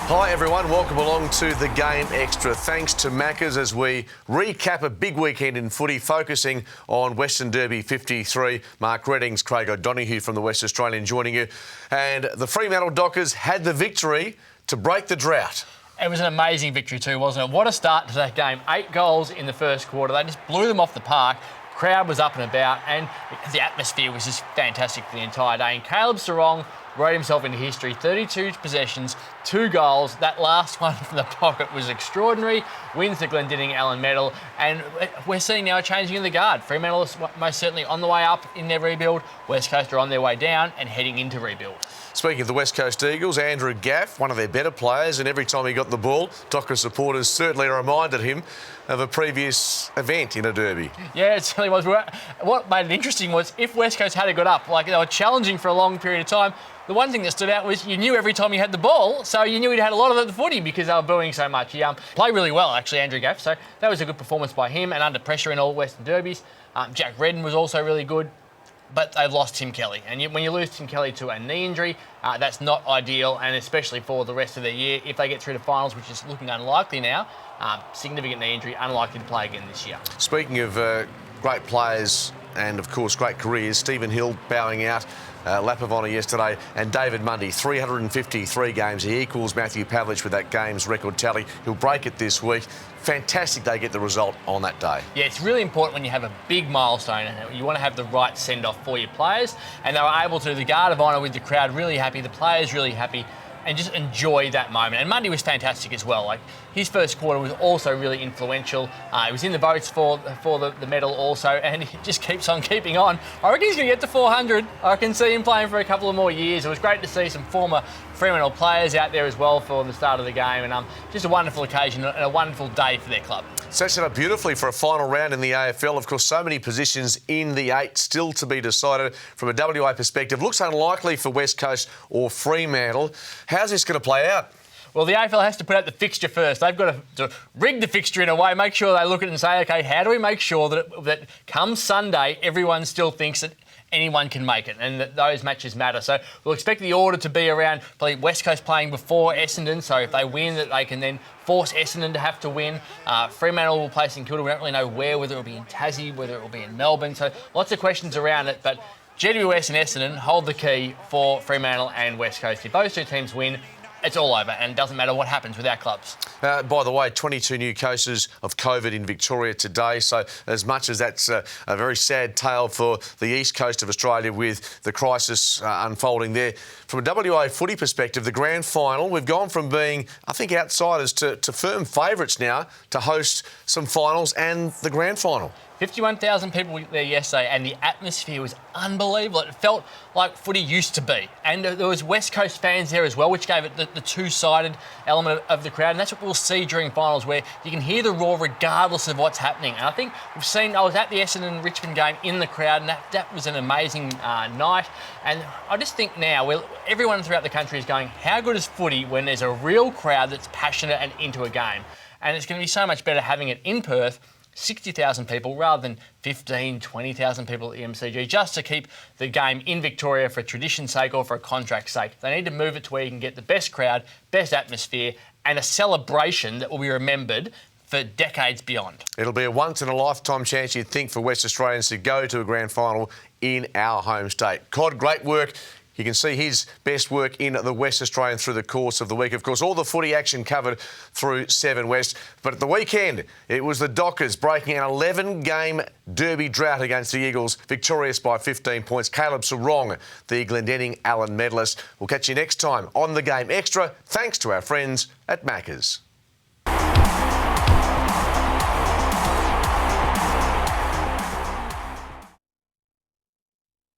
Hi everyone, welcome along to the Game Extra. Thanks to Maccas as we recap a big weekend in footy, focusing on Western Derby 53. Mark Reddings, Craig O'Donoghue from the West Australian joining you. And the Fremantle Dockers had the victory to break the drought. It was an amazing victory too, wasn't it? What a start to that game. 8 goals in the first quarter. They just blew them off the park. Crowd was up and about, and the atmosphere was just fantastic for the entire day. And Caleb Sarong wrote himself into history. 32 possessions, 2 goals. That last one from the pocket was extraordinary. Wins the Glendinning Allen medal, and we're seeing now a changing of the guard. Fremantle is most certainly on the way up in their rebuild. West Coast are on their way down and heading into rebuild. Speaking of the West Coast Eagles, Andrew Gaff, one of their better players, and every time he got the ball, Dockers supporters certainly reminded him of a previous event in a derby. Yeah, it certainly was. What made it interesting was if West Coast had got up, like they were challenging for a long period of time, the one thing that stood out was you knew every time he had the ball, so you knew he'd had a lot of the footy because they were booing so much. He played really well, actually, Andrew Gaff, so that was a good performance by him and under pressure in all Western Derbies. Jack Redden was also really good. But they've lost Tim Kelly. And when you lose Tim Kelly to a knee injury, that's not ideal, and especially for the rest of the year. If they get through to finals, which is looking unlikely now, significant knee injury, unlikely to play again this year. Speaking of great players and, of course, great careers, Stephen Hill bowing out. Lap of honour yesterday, and David Mundy, 353 games. He equals Matthew Pavlich with that game's record tally. He'll break it this week. Fantastic they get the result on that day. Yeah, it's really important when you have a big milestone and you want to have the right send-off for your players, and they were able to. The guard of honour with the crowd really happy, the players really happy, and just enjoy that moment. And Mundy was fantastic as well. Like, his first quarter was also really influential. He was in the votes for the medal also, and he just keeps on keeping on. I reckon he's going to get to 400. I can see him playing for a couple of more years. It was great to see some former Fremantle players out there as well for the start of the game, and just a wonderful occasion and a wonderful day for their club. Sets it up beautifully for a final round in the AFL. Of course, so many positions in the 8 still to be decided. From a WA perspective, looks unlikely for West Coast or Fremantle. How's this going to play out? Well, the AFL has to put out the fixture first. They've got to rig the fixture in a way, make sure they look at it and say, OK, how do we make sure that come Sunday, everyone still thinks that anyone can make it and that those matches matter. So we'll expect the order to be around probably West Coast playing before Essendon, so if they win, that they can then force Essendon to have to win. Fremantle will play St Kilda. We don't really know where, whether it will be in Tassie, whether it will be in Melbourne. So lots of questions around it, but GWS and Essendon hold the key for Fremantle and West Coast. If those two teams win, it's all over, and it doesn't matter what happens with our clubs. By the way, 22 new cases of COVID in Victoria today, so as much as that's a very sad tale for the east coast of Australia with the crisis unfolding there. From a WA footy perspective, the grand final, we've gone from being, I think, outsiders to firm favourites now to host some finals and the grand final. 51,000 people there yesterday, and the atmosphere was unbelievable. It felt like footy used to be. And there was West Coast fans there as well, which gave it the two-sided element of the crowd. And that's what we'll see during finals, where you can hear the roar regardless of what's happening. And I think we've seen, I was at the Essendon-Richmond game in the crowd, and that was an amazing night. And I just think now, everyone throughout the country is going, how good is footy when there's a real crowd that's passionate and into a game? And it's going to be so much better having it in Perth, 60,000 people rather than 15, 20,000 people at the MCG, just to keep the game in Victoria for tradition's sake or for a contract's sake. They need to move it to where you can get the best crowd, best atmosphere, and a celebration that will be remembered for decades beyond. It'll be a once-in-a-lifetime chance, you'd think, for West Australians to go to a grand final in our home state. Cod, great work. You can see his best work in the West Australian through the course of the week. Of course, all the footy action covered through 7 West. But at the weekend, it was the Dockers breaking an 11-game derby drought against the Eagles, victorious by 15 points. Caleb Sarong, the Glendinning Allen medalist. We'll catch you next time on The Game Extra, thanks to our friends at Maccas.